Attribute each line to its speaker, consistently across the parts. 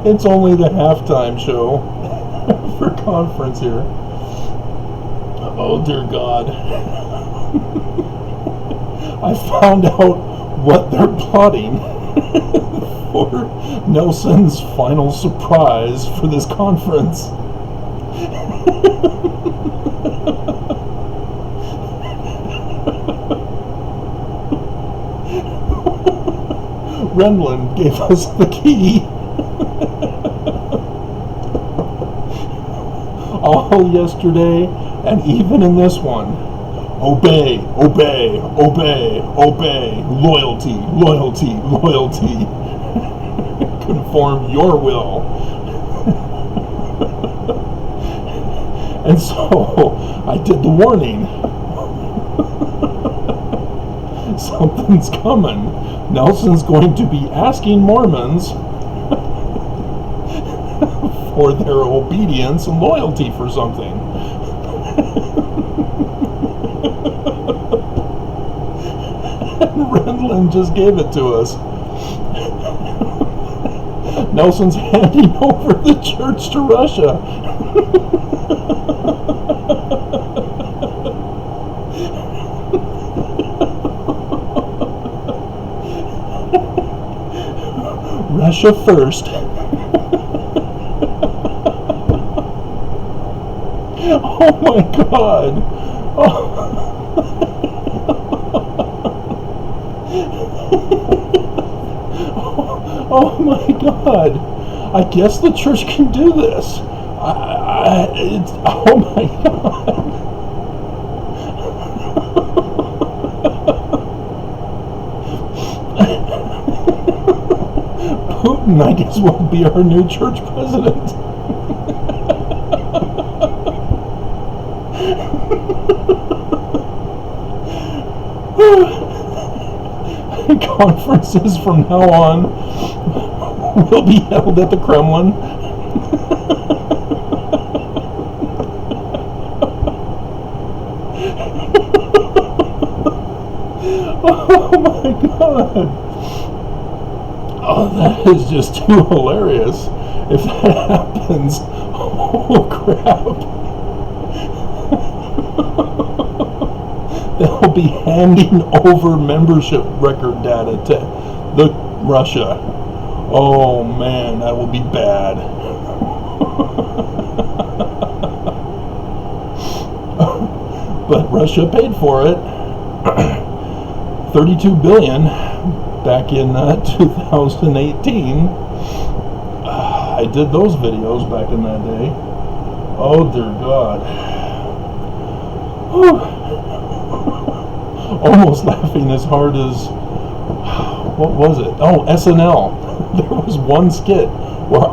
Speaker 1: It's only the halftime show for conference here. Oh dear God. I found out what they're plotting for Nelson's final surprise for this conference. Renlund gave us the key. All yesterday and even in this one. Obey, obey, obey, obey. Loyalty, loyalty, loyalty. Conform your will. And so I did the warning. Something's coming. Nelson's going to be asking Mormons for their obedience and loyalty for something. And Renlund just gave it to us. Nelson's handing over the church to Russia. Russia first. Oh my God. Oh my God. I guess the church can do this. Oh my God. Putin, I guess, will be our new church president. Conferences from now on will be held at the Kremlin. Oh my God. Oh, that is just too hilarious. If that happens, oh crap. They'll be handing over membership record data to Russia. Oh man, that will be bad. But Russia paid for it. 32 billion back in 2018. I did those videos back in that day. Oh dear God. Whew. Almost laughing as hard as, what was it? Oh, SNL. There was one skit where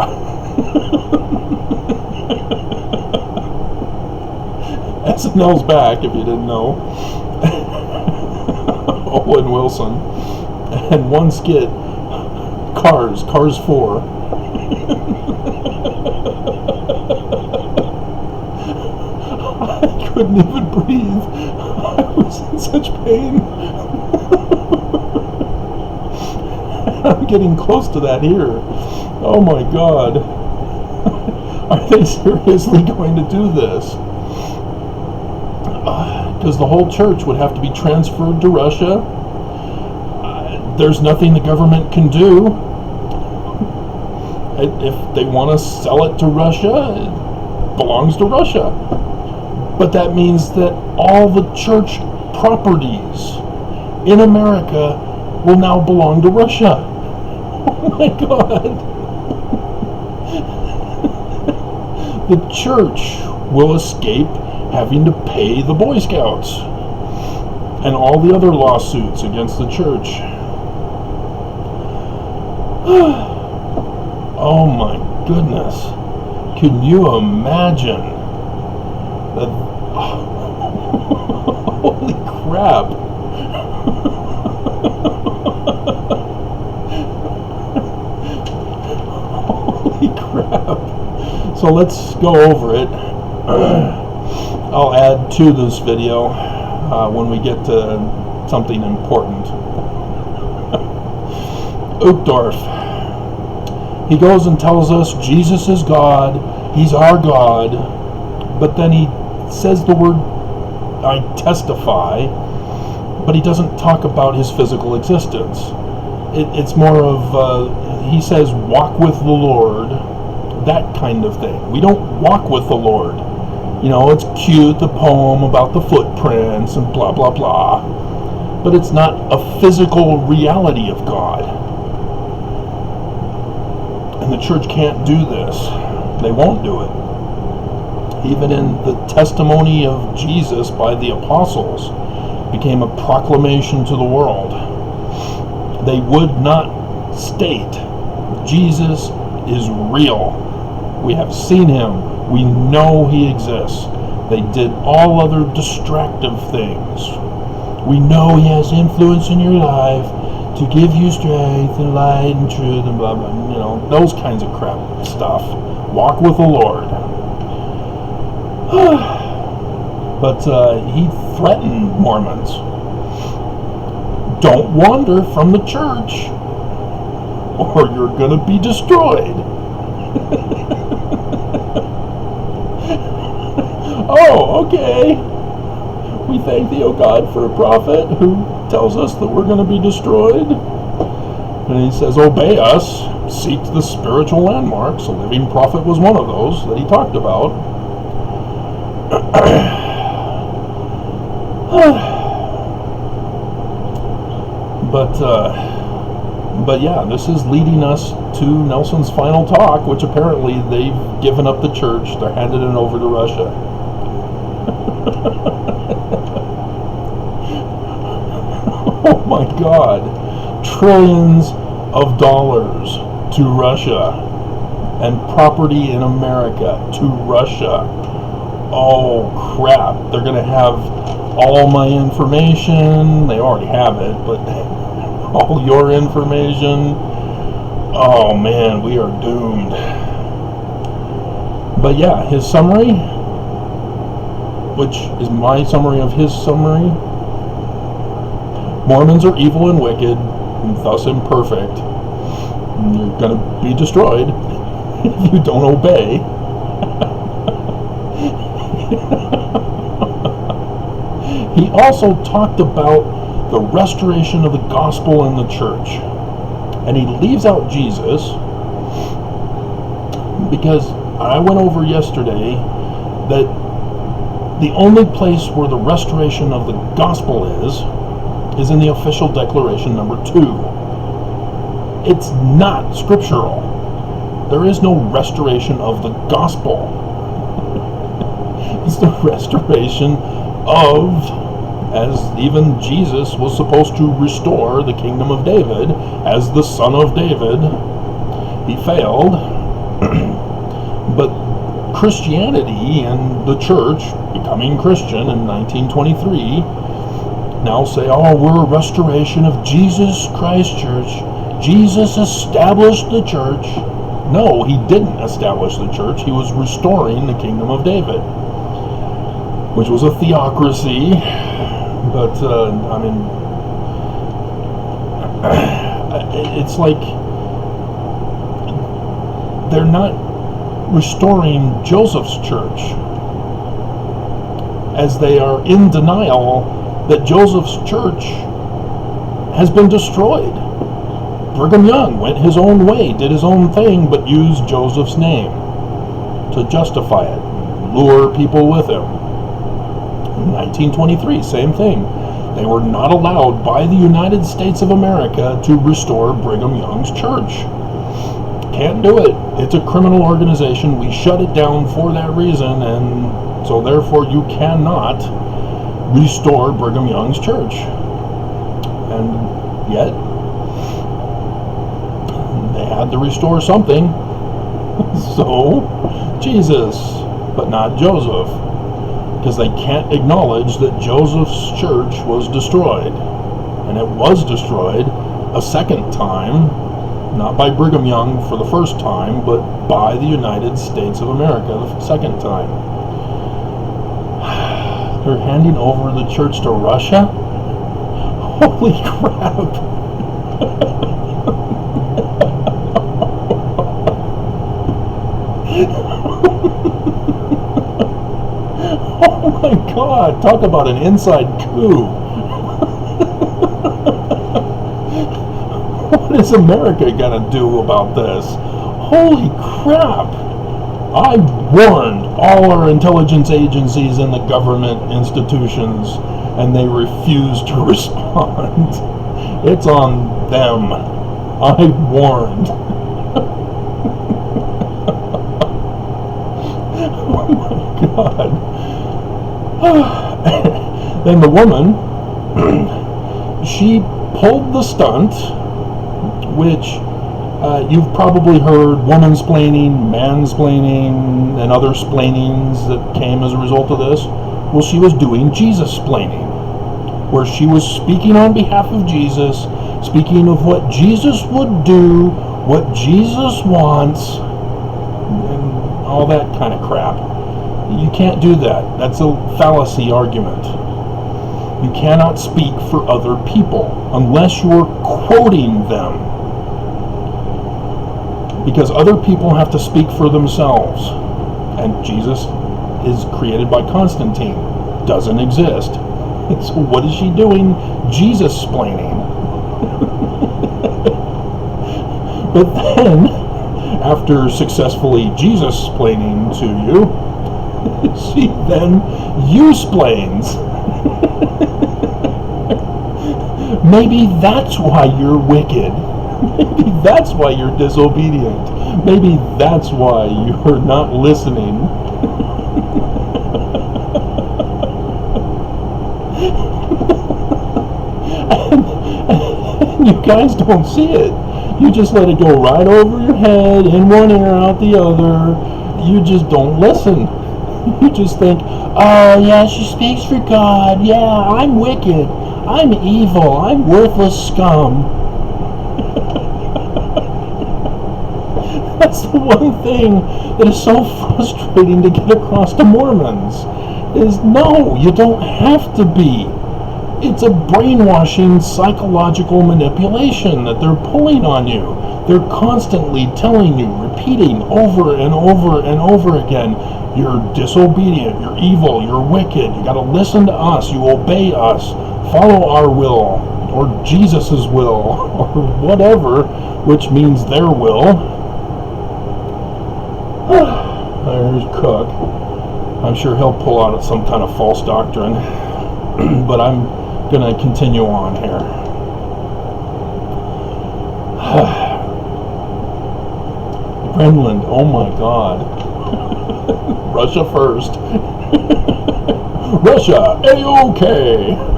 Speaker 1: SNL's back, if you didn't know. Owen Wilson. And one skit, Cars 4. I couldn't even breathe. I was in such pain. I'm getting close to that here. Oh my God. Are they seriously going to do this? Because the whole church would have to be transferred to Russia. There's nothing the government can do. If they want to sell it to Russia, it belongs to Russia. But that means that all the church properties in America will now belong to Russia. Oh my God. The church will escape having to pay the Boy Scouts and all the other lawsuits against the church. Oh my goodness. Can you imagine? Holy crap. Holy crap. So let's go over it. I'll add to this video when we get to something important. Uchtdorf. He goes and tells us Jesus is God, he's our God, but then he says the word, I testify, but he doesn't talk about his physical existence. It's more of, he says, walk with the Lord, that kind of thing. We don't walk with the Lord. You know, it's cute, the poem about the footprints and blah, blah, blah, but it's not a physical reality of God. And the church can't do this. They won't do it. Even in the testimony of Jesus by the apostles became a proclamation to the world. They would not state Jesus is real. We have seen him. We know he exists. They did all other distractive things. We know he has influence in your life to give you strength and light and truth and blah, blah, you know, those kinds of crap stuff. Walk with the Lord. But he threatened Mormons. Don't wander from the church or you're going to be destroyed. Oh, okay. We thank thee, O God, for a prophet who tells us that we're going to be destroyed. And he says, obey us, seek the spiritual landmarks. A living prophet was one of those that he talked about. But yeah, this is leading us to Nelson's final talk, which apparently they've given up the church. They're handing it over to Russia. Oh my God. Trillions of dollars to Russia and property in America to Russia. Oh crap. They're going to have all my information. They already have it, but all your information. Oh man, we are doomed. But yeah, his summary, which is my summary of his summary. Mormons are evil and wicked, and thus imperfect. And you're going to be destroyed if you don't obey. He also talked about the restoration of the gospel in the church. And he leaves out Jesus because I went over yesterday that the only place where the restoration of the gospel is in the official declaration number 2. It's not scriptural. There is no restoration of the gospel. It's the restoration of, as even Jesus was supposed to restore the kingdom of David as the son of David. He failed. But Christianity and the church, becoming Christian in 1923, now say, oh, we're a restoration of Jesus Christ Church. Jesus established the church. No, he didn't establish the church. He was restoring the kingdom of David, which was a theocracy. But, I mean, it's like they're not restoring Joseph's church, as they are in denial that Joseph's church has been destroyed. Brigham Young went his own way, did his own thing, but used Joseph's name to justify it, lure people with him. In 1923, same thing. They were not allowed by the United States of America to restore Brigham Young's church. Can't do it. It's a criminal organization. We shut it down for that reason, and so therefore you cannot restore Brigham Young's church. And yet they had to restore something. So Jesus, but not Joseph, because they can't acknowledge that Joseph's church was destroyed. And it was destroyed a second time, not by Brigham Young for the first time, but by the United States of America the second time. They're handing over the church to Russia? Holy crap. Oh my God, talk about an inside coup. What is America gonna do about this? Holy crap! I warned all our intelligence agencies and the government institutions, and they refused to respond. It's on them. I warned. Oh my God. Then the woman, she pulled the stunt, which you've probably heard womansplaining, mansplaining, and other splainings that came as a result of this. Well, she was doing Jesus-splaining, where she was speaking on behalf of Jesus, speaking of what Jesus would do, what Jesus wants, and all that kind of crap. You can't do that. That's a fallacy argument. You cannot speak for other people unless you're quoting them. Because other people have to speak for themselves. And Jesus is created by Constantine. Doesn't exist. So what is she doing? Jesus-splaining. But then, after successfully Jesus-splaining to you, she then you-splains. Maybe that's why you're wicked. Maybe that's why you're disobedient. Maybe that's why you're not listening. and you guys don't see it. You just let it go right over your head, in one ear, out the other. You just don't listen. You just think, oh yeah, she speaks for God. Yeah, I'm wicked. I'm evil. I'm worthless scum. That's the one thing that is so frustrating to get across to Mormons, is no, you don't have to be. It's a brainwashing psychological manipulation that they're pulling on you. They're constantly telling you, repeating over and over and over again, you're disobedient, you're evil, you're wicked, you gotta listen to us, you obey us, follow our will, or Jesus's will, or whatever, which means their will. There's Cook. I'm sure he'll pull out some kind of false doctrine, but I'm going to continue on here. Brenland, oh my God. Russia first. Russia, A-OK.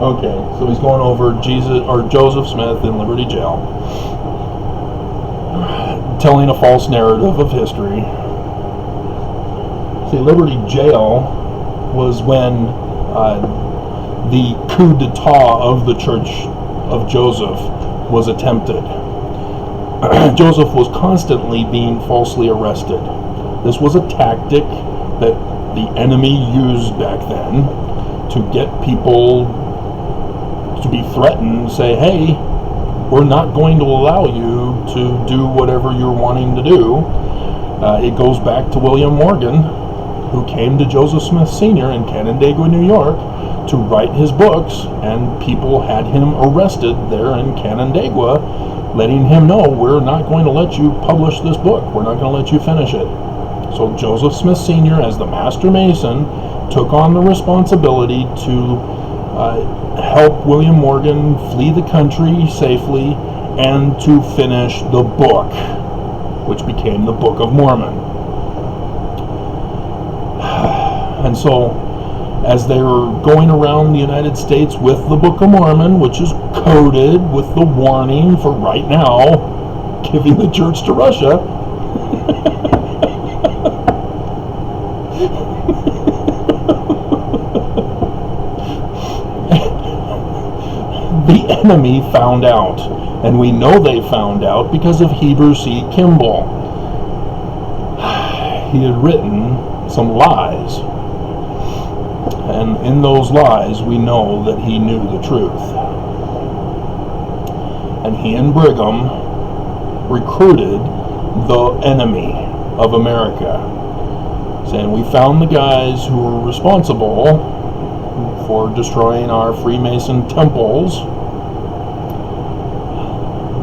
Speaker 1: Okay, so he's going over Joseph Smith in Liberty Jail, telling a false narrative of history. See, Liberty Jail was when the coup d'etat of the Church of Joseph was attempted. Joseph was constantly being falsely arrested. This was a tactic that the enemy used back then to get people to be threatened, say, hey, we're not going to allow you to do whatever you're wanting to do. It goes back to William Morgan, who came to Joseph Smith Sr. in Canandaigua, New York, to write his books, and people had him arrested there in Canandaigua, letting him know, we're not going to let you publish this book, we're not going to let you finish it. So Joseph Smith Sr., as the Master Mason, took on the responsibility to help William Morgan flee the country safely and to finish the book, which became the Book of Mormon. And so, as they were going around the United States with the Book of Mormon, which is coded with the warning for right now, giving the church to Russia, the enemy found out, and we know they found out because of Heber C. Kimball. He had written some lies. And in those lies, we know that he knew the truth. And he and Brigham recruited the enemy of America, saying, we found the guys who were responsible for destroying our Freemason temples.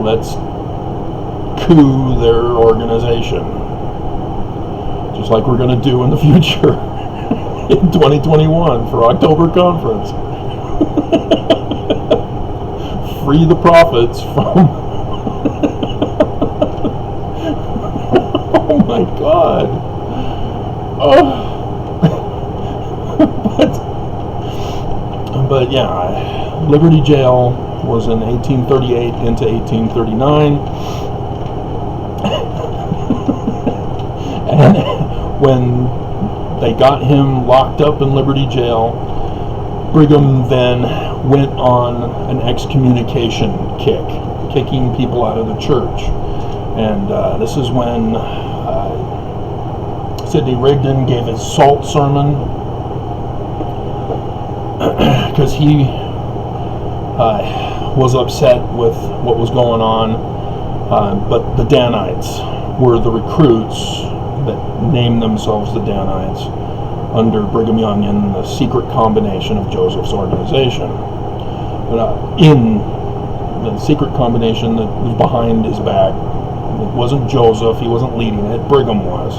Speaker 1: Let's coup their organization, just like we're going to do in the future in 2021 for October conference. Free the prophets from oh my God. But yeah, Liberty Jail was in 1838 into 1839. And when they got him locked up in Liberty Jail, Brigham then went on an excommunication kick, kicking people out of the church. And this is when Sidney Rigdon gave his salt sermon, because he was upset with what was going on. But the Danites were the recruits that named themselves the Danites under Brigham Young in the secret combination of Joseph's organization. But in the secret combination that was behind his back, it wasn't Joseph, he wasn't leading it, Brigham was.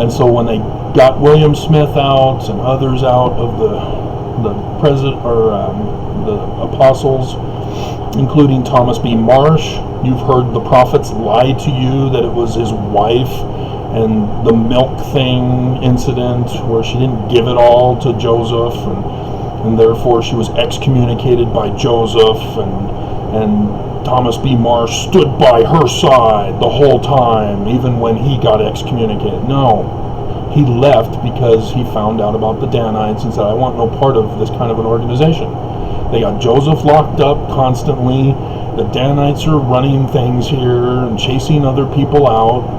Speaker 1: And so when they got William Smith out and others out of the president or the apostles, including Thomas B. Marsh, you've heard the prophets lie to you that it was his wife, and the milk thing incident where she didn't give it all to Joseph, and therefore she was excommunicated by Joseph, and Thomas B. Marsh stood by her side the whole time, even when he got excommunicated. No, he left because he found out about the Danites and said, I want no part of this kind of an organization. They got Joseph locked up constantly. The Danites are running things here and chasing other people out.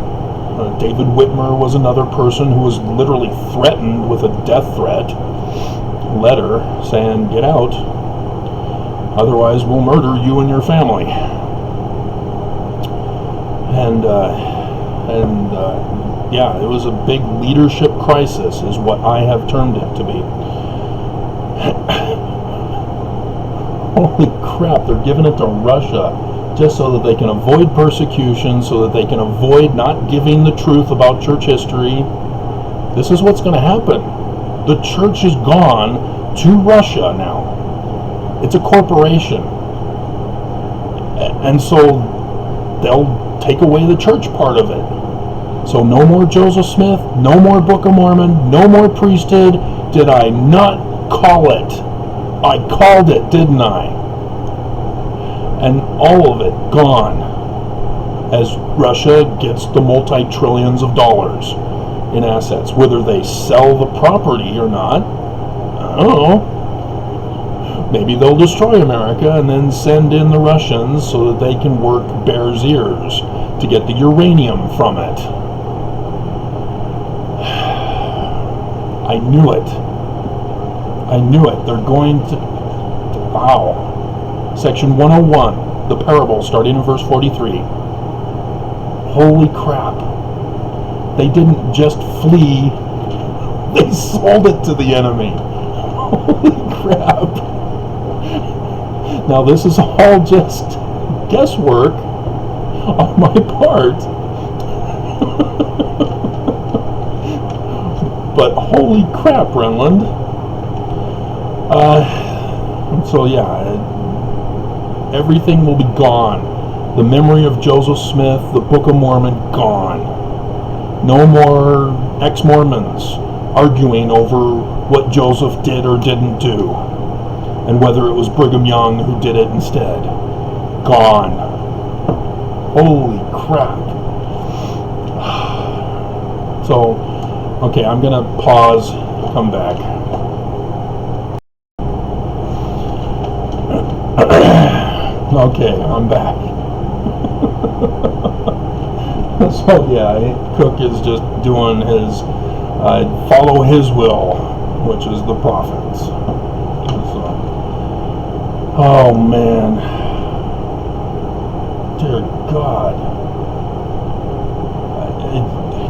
Speaker 1: David Whitmer was another person who was literally threatened with a death threat letter saying, get out, otherwise we'll murder you and your family. And yeah, it was a big leadership crisis is what I have termed it to be. Holy crap, they're giving it to Russia just so that they can avoid persecution, so that they can avoid not giving the truth about church history. This is what's going to happen. The church is gone to Russia now. It's a corporation. And so they'll take away the church part of it. So no more Joseph Smith, no more Book of Mormon, no more priesthood. Did I not call it? I called it, didn't I? And all of it gone as Russia gets the multi-trillions of dollars in assets. Whether they sell the property or not, I don't know. Maybe they'll destroy America and then send in the Russians so that they can work bear's ears to get the uranium from it. I knew it. I knew it. They're going to... Wow. Section 101, the parable, starting in verse 43. Holy crap. They didn't just flee. They sold it to the enemy. Holy crap. Now this is all just guesswork on my part. But holy crap, Renland. So yeah, everything will be gone. The memory of Joseph Smith, the Book of Mormon, gone. No more ex-Mormons arguing over what Joseph did or didn't do, and whether it was Brigham Young who did it instead. Gone. Holy crap. So, okay, I'm going to pause, come back. Okay, I'm back. So yeah, Cook is just doing his I'd follow his will, which is the prophets. So, oh man, dear God,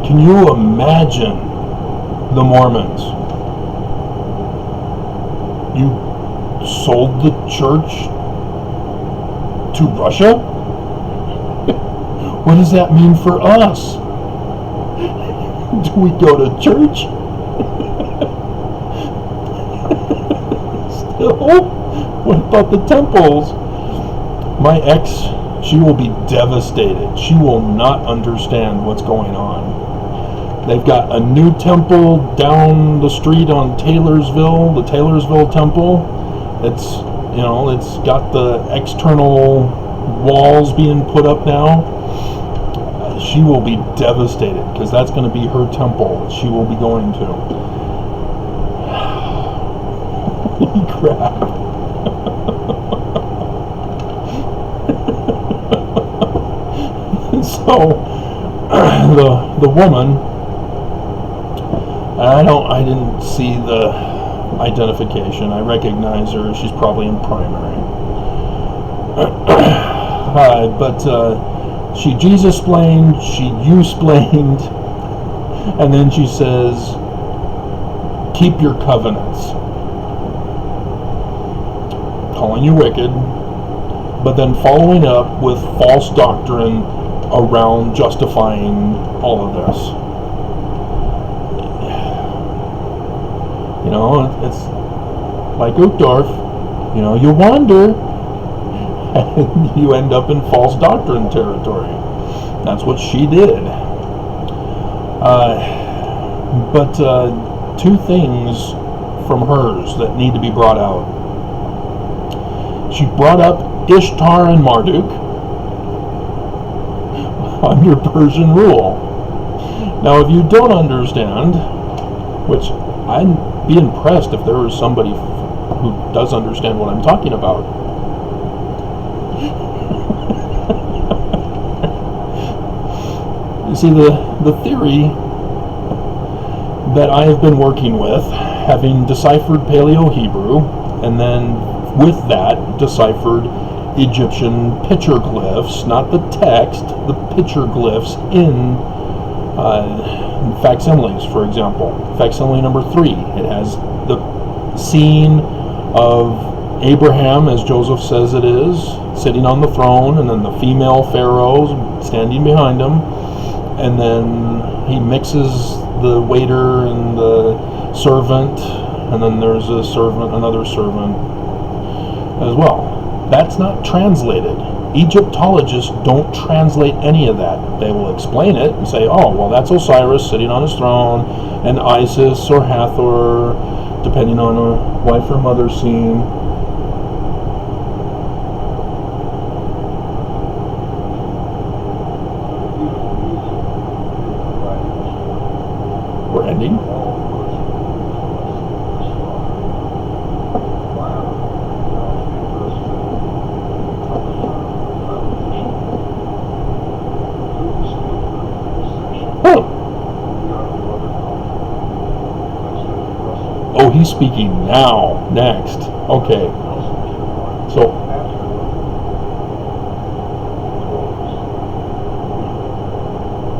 Speaker 1: can you imagine the Mormons? You sold the church to Russia? What does that mean for us? Do we go to church? Still? What about the temples? My ex, she will be devastated. She will not understand what's going on. They've got a new temple down the street on Taylorsville, the Taylorsville Temple. It's, it's got the external walls being put up now. She will be devastated because that's going to be her temple that she will be going to. Holy crap. So, the woman, I didn't see the identification. I recognize her. She's probably in primary. But she Jesus-splained, she you-splained, and then she says, keep your covenants. Calling you wicked, but then following up with false doctrine around justifying all of this. It's like Uchtdorf, you wander, and you end up in false doctrine territory. That's what she did. But two things from hers that need to be brought out. She brought up Ishtar and Marduk under Persian rule. Now, if you don't understand, which I'd be impressed if there was somebody who does understand what I'm talking about. You see, the theory that I have been working with, having deciphered Paleo-Hebrew, and then with that deciphered Egyptian petroglyphs, not the text, the petroglyphs in facsimiles, for example. Facsimile number 3, it has the scene of Abraham, as Joseph says it is, sitting on the throne, and then the female pharaoh standing behind him, and then he mixes the waiter and the servant, and then there's another servant as well. That's not translated. Egyptologists don't translate any of that. They will explain it and say, oh, well, that's Osiris sitting on his throne, and Isis or Hathor, depending on a wife or mother scene. We're ending. Oh, he's speaking now, next. Okay. So,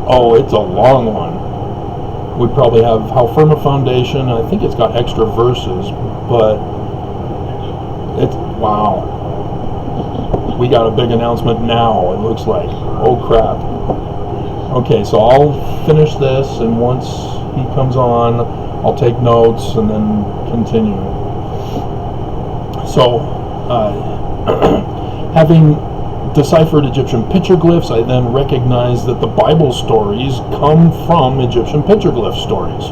Speaker 1: oh, it's a long one. We probably have How Firm a Foundation. I think it's got extra verses, but it's, wow. We got a big announcement now, it looks like. Oh, crap. Okay, so I'll finish this, and once he comes on, I'll take notes and then continue. So, having deciphered Egyptian petroglyphs, I then recognize that the Bible stories come from Egyptian petroglyph stories.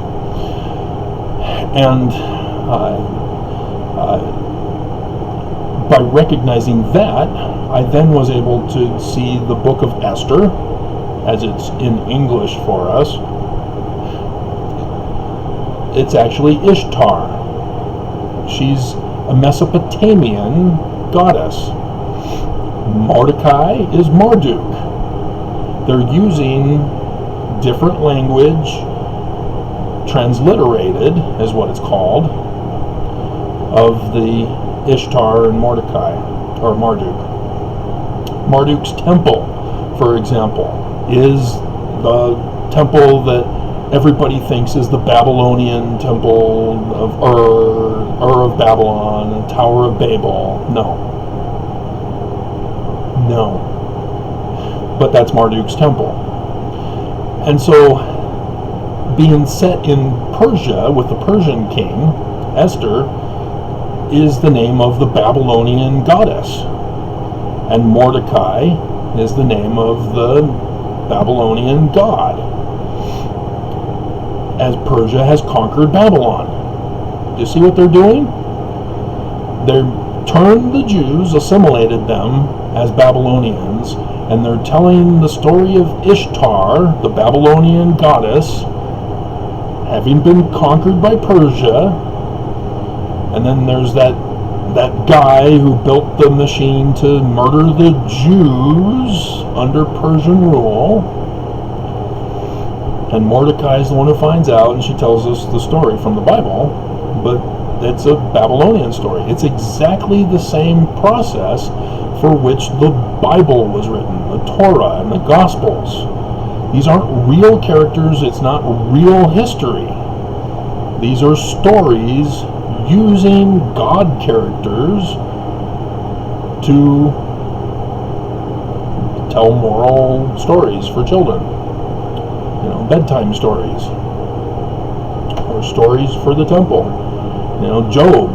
Speaker 1: And by recognizing that, I then was able to see the book of Esther, as it's in English for us. It's actually Ishtar. She's a Mesopotamian goddess. Mordecai is Marduk. They're using different language transliterated, is what it's called, of the Ishtar and Mordecai, or Marduk. Marduk's temple, for example, is the temple that everybody thinks is the Babylonian temple of Ur of Babylon, and Tower of Babel. No. But that's Marduk's temple. And so, being set in Persia with the Persian king, Esther, is the name of the Babylonian goddess. And Mordecai is the name of the Babylonian god, as Persia has conquered Babylon. Do you see what they're doing? They turned the Jews, assimilated them as Babylonians, and they're telling the story of Ishtar, the Babylonian goddess, having been conquered by Persia. And then there's that guy who built the machine to murder the Jews under Persian rule. And Mordecai is the one who finds out, and she tells us the story from the Bible, but it's a Babylonian story. It's exactly the same process for which the Bible was written, the Torah and the Gospels. These aren't real characters, it's not real history. These are stories using God characters to tell moral stories for children. You know, bedtime stories. Or stories for the temple. You know, Job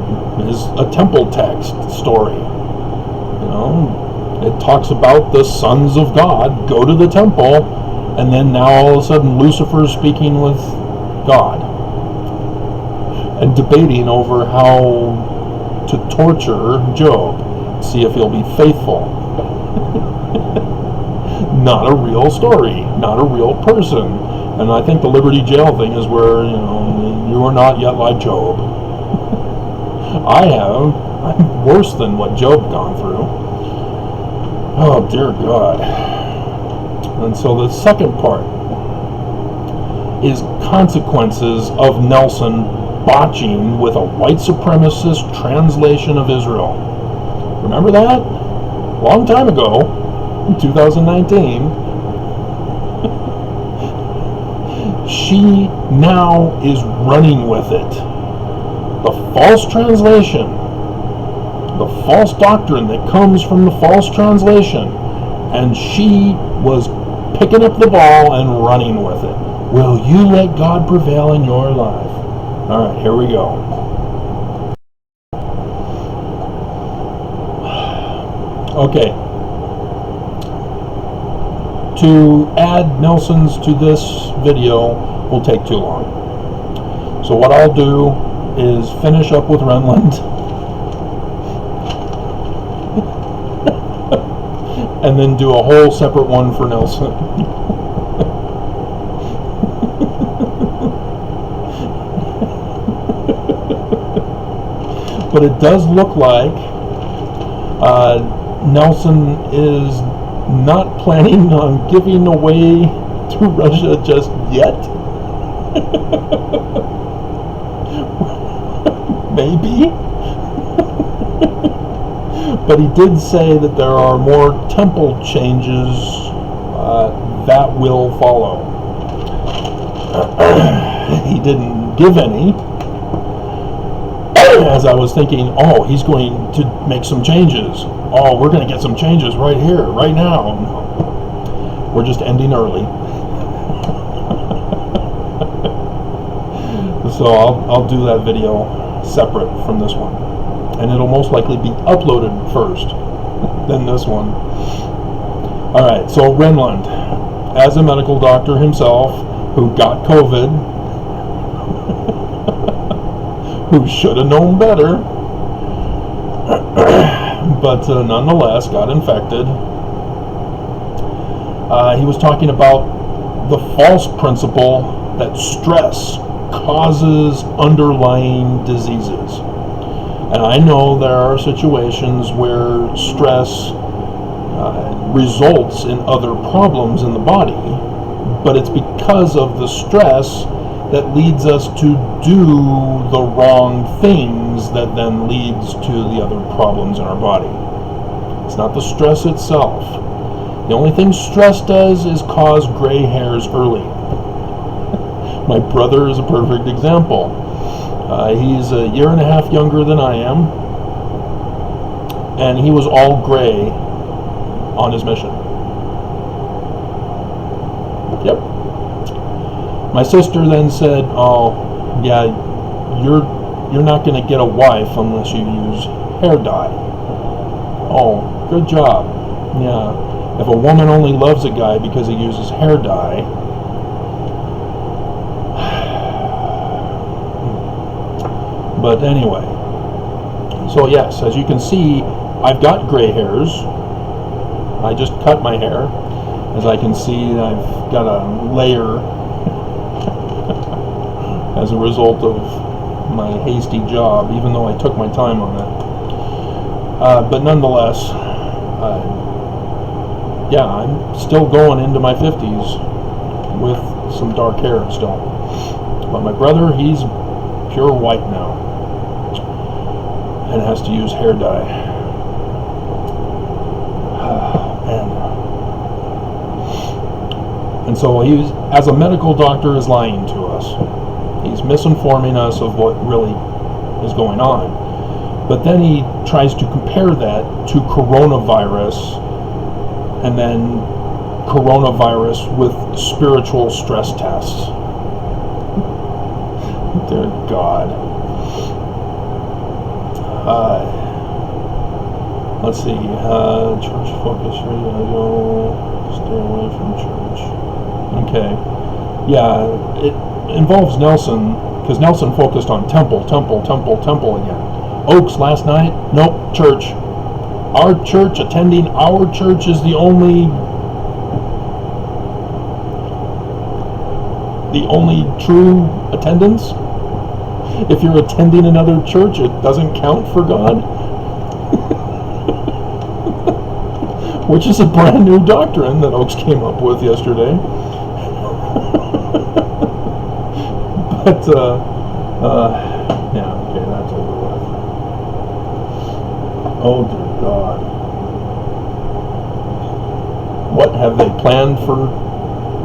Speaker 1: is a temple text story. You know, it talks about the sons of God go to the temple, and then now all of a sudden Lucifer's speaking with God and debating over how to torture Job, see if he'll be faithful. Not a real story, not a real person. And I think the Liberty Jail thing is where, you know, you are not yet like Job. I'm worse than what Job gone through. Oh dear God. And so the second part is consequences of Nelson botching with a white supremacist translation of Israel. Remember that? Long time ago, in 2019. She now is running with it. The false translation, the false doctrine that comes from the false translation, and she was picking up the ball and running with it. Will you let God prevail in your life? All right, here we go. Okay. To add Nelson's to this video will take too long. So what I'll do is finish up with Renland and then do a whole separate one for Nelson. But it does look like Nelson is not planning on giving away to Russia just yet. Maybe. But he did say that there are more temple changes that will follow. He didn't give any. As I was thinking, oh, he's going to make some changes. Oh, we're going to get some changes right here, right now. No. We're just ending early. So I'll do that video separate from this one. And it'll most likely be uploaded first, then this one. Alright, so Renland, as a medical doctor himself, who got COVID, who should have known better, but nonetheless got infected. He was talking about the false principle that stress causes underlying diseases. And I know there are situations where stress results in other problems in the body, but it's because of the stress that leads us to do the wrong things that then leads to the other problems in our body. It's not the stress itself. The only thing stress does is cause gray hairs early. My brother is a perfect example. He's a year and a half younger than I am, and he was all gray on his mission. Yep. My sister then said, "Oh, yeah, you're not going to get a wife unless you use hair dye." Oh, good job. Yeah. If a woman only loves a guy because he uses hair dye, but anyway. So yes, as you can see, I've got gray hairs. I just cut my hair. As I can see, I've got a layer as a result of my hasty job, even though I took my time on that. But nonetheless, yeah, I'm still going into my 50s with some dark hair still. But my brother, he's pure white now and has to use hair dye. And so he, as a medical doctor, is lying to us. He's misinforming us of what really is going on. But then he tries to compare that to coronavirus, and then coronavirus with spiritual stress tests. Dear God. Let's see. Church focus radio. Stay away from church. Okay. Yeah, it involves Nelson, because Nelson focused on temple again. Oaks last night? Nope, church. Our church, attending our church is the only true attendance. If you're attending another church, it doesn't count for God. Which is a brand new doctrine that Oaks came up with yesterday. But, yeah, okay, that's over with. Oh, dear God. What have they planned for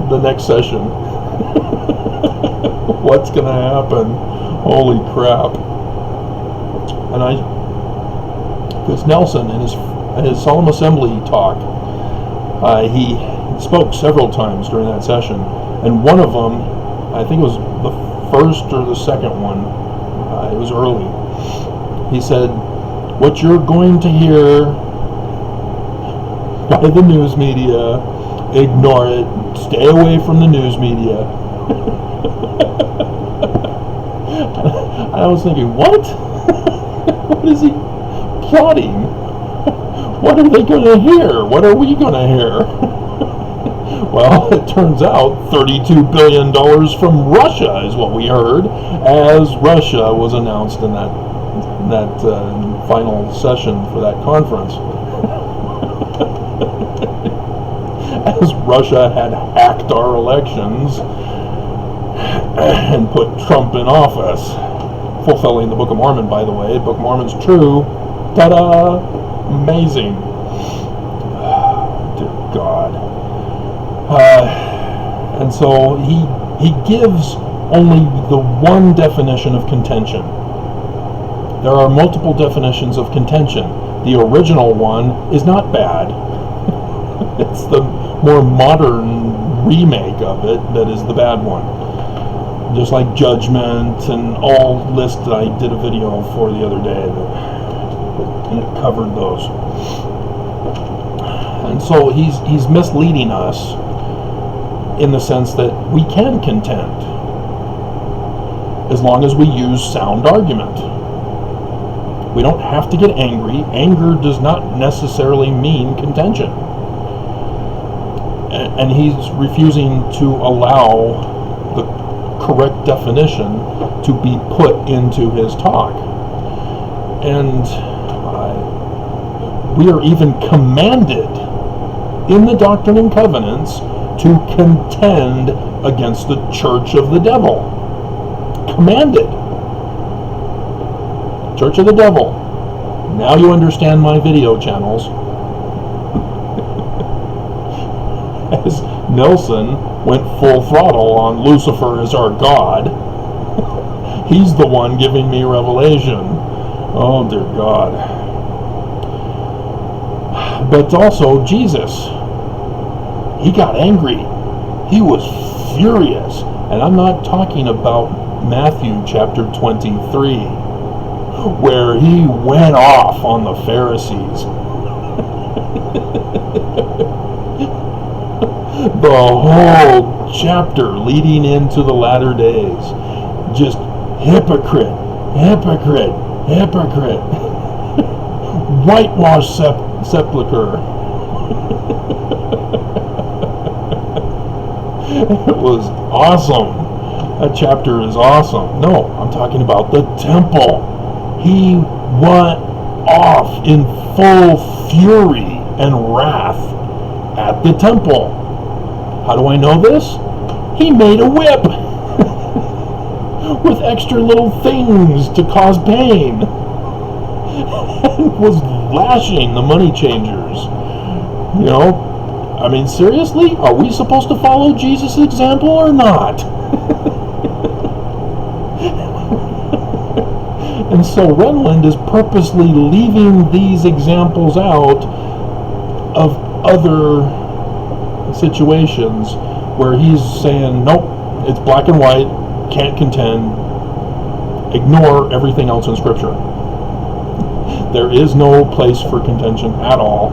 Speaker 1: the next session? What's going to happen? Holy crap. And because Nelson, in his solemn assembly talk, he spoke several times during that session, and one of them, I think it was the first or the second one, it was early, he said, what you're going to hear by the news media, ignore it, stay away from the news media. I was thinking, what? What is he plotting? What are they going to hear? What are we going to hear? Well, it turns out $32 billion from Russia is what we heard, as Russia was announced in that final session for that conference. As Russia had hacked our elections and put Trump in office, fulfilling the Book of Mormon, by the way. Book of Mormon's true. Ta-da! Amazing. Dear God. And so he gives only the one definition of contention. There are multiple definitions of contention. The original one is not bad. It's the more modern remake of it that is the bad one. Just like judgment and all lists that I did a video for the other day, and it covered those. And so he's misleading us in the sense that we can contend as long as we use sound argument. We don't have to get angry. Anger does not necessarily mean contention. And he's refusing to allow the correct definition to be put into his talk. And we are even commanded in the Doctrine and Covenants to contend against the church of the devil. commanded. Church of the Devil. Now you understand my video channels. As Nelson went full throttle on Lucifer as our God, he's the one giving me revelation. Oh dear God. But also Jesus. He got angry. He was furious. And I'm not talking about Matthew chapter 23, where he went off on the Pharisees. The whole chapter leading into the latter days. Just hypocrite, hypocrite, hypocrite. Whitewashed sepulcher. It was awesome. That chapter is awesome. No, I'm talking about the temple. He went off in full fury and wrath at the temple. How do I know this? He made a whip with extra little things to cause pain and was lashing the money changers. You know, I mean, seriously? Are we supposed to follow Jesus' example or not? And so Renland is purposely leaving these examples out of other situations where he's saying, nope, it's black and white, can't contend, ignore everything else in Scripture. There is no place for contention at all,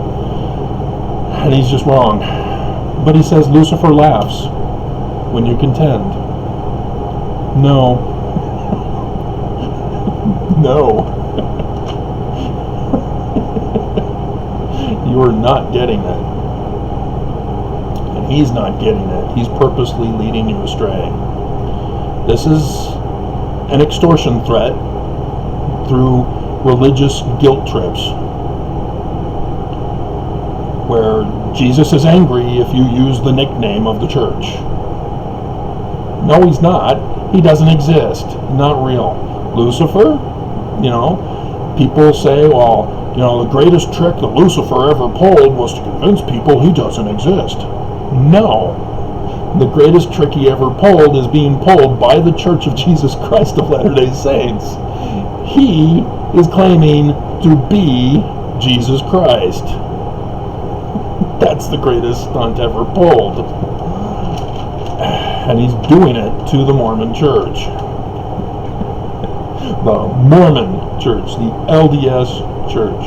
Speaker 1: and he's just wrong. But he says Lucifer laughs when you contend. No. No. You are not getting it. And he's not getting it. He's purposely leading you astray. This is an extortion threat through religious guilt trips, where Jesus is angry if you use the nickname of the church. No, he's not. He doesn't exist. Not real. Lucifer, you know, people say, well, you know, the greatest trick that Lucifer ever pulled was to convince people he doesn't exist. No. The greatest trick he ever pulled is being pulled by the Church of Jesus Christ of Latter-day Saints. He is claiming to be Jesus Christ. That's the greatest stunt ever pulled. And he's doing it to the Mormon Church. The Mormon Church, the LDS Church.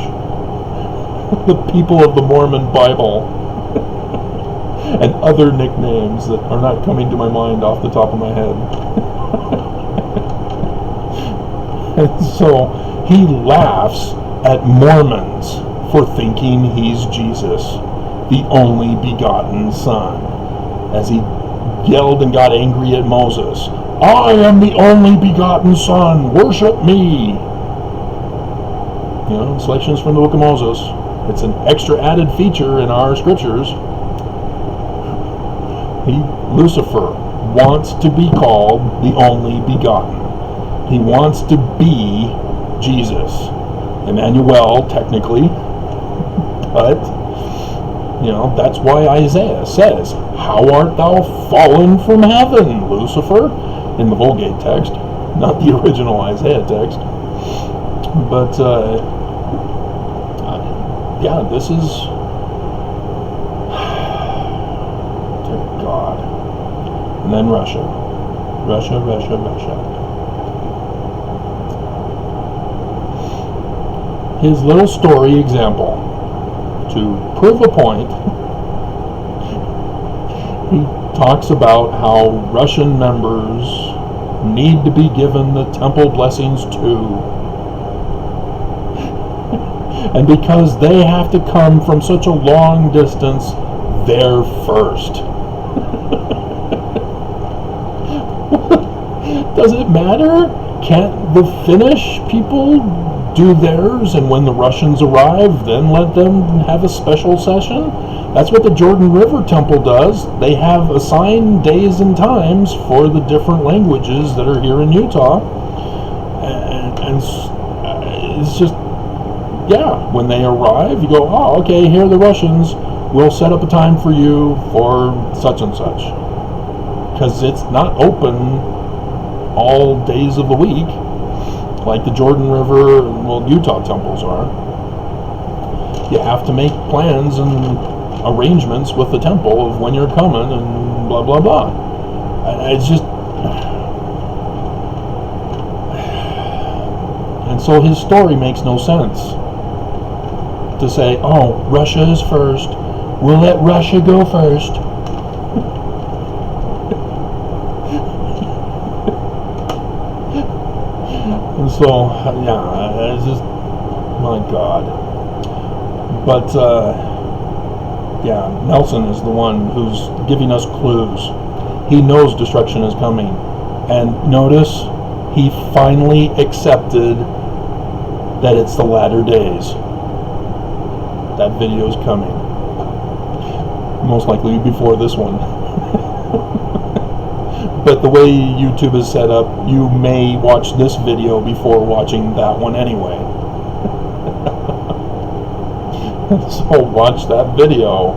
Speaker 1: The people of the Mormon Bible. And other nicknames that are not coming to my mind off the top of my head. And so he laughs at Mormons for thinking he's Jesus, the only begotten Son, as he yelled and got angry at Moses. I am the only begotten Son, worship me. You know, selections from the book of Moses. It's an extra added feature in our scriptures. Lucifer wants to be called the only begotten. He wants to be Jesus. Emmanuel, technically. But, you know, that's why Isaiah says, how art thou fallen from heaven, Lucifer? In the Vulgate text, not the original Isaiah text. But, yeah, this is... God. And then Russia. Russia. His little story example to prove a point. He talks about how Russian members need to be given the temple blessings too. And because they have to come from such a long distance, they're first. Does it matter? Can't the Finnish people do theirs, and when the Russians arrive, then let them have a special session. That's what the Jordan River Temple does. They have assigned days and times for the different languages that are here in Utah. And it's just, yeah, when they arrive, you go, oh, okay, here are the Russians. We'll set up a time for you for such and such. Because it's not open all days of the week like the Jordan River, well, Utah temples are. You have to make plans and arrangements with the temple of when you're coming and blah, blah, blah. It's just... And so his story makes no sense. To say, oh, Russia is first. We'll let Russia go first. And so, yeah, it's just, my God. But, yeah, Nelson is the one who's giving us clues. He knows destruction is coming. And notice, he finally accepted that it's the latter days. That video's coming. Most likely before this one. But the way YouTube is set up, you may watch this video before watching that one anyway. So watch that video.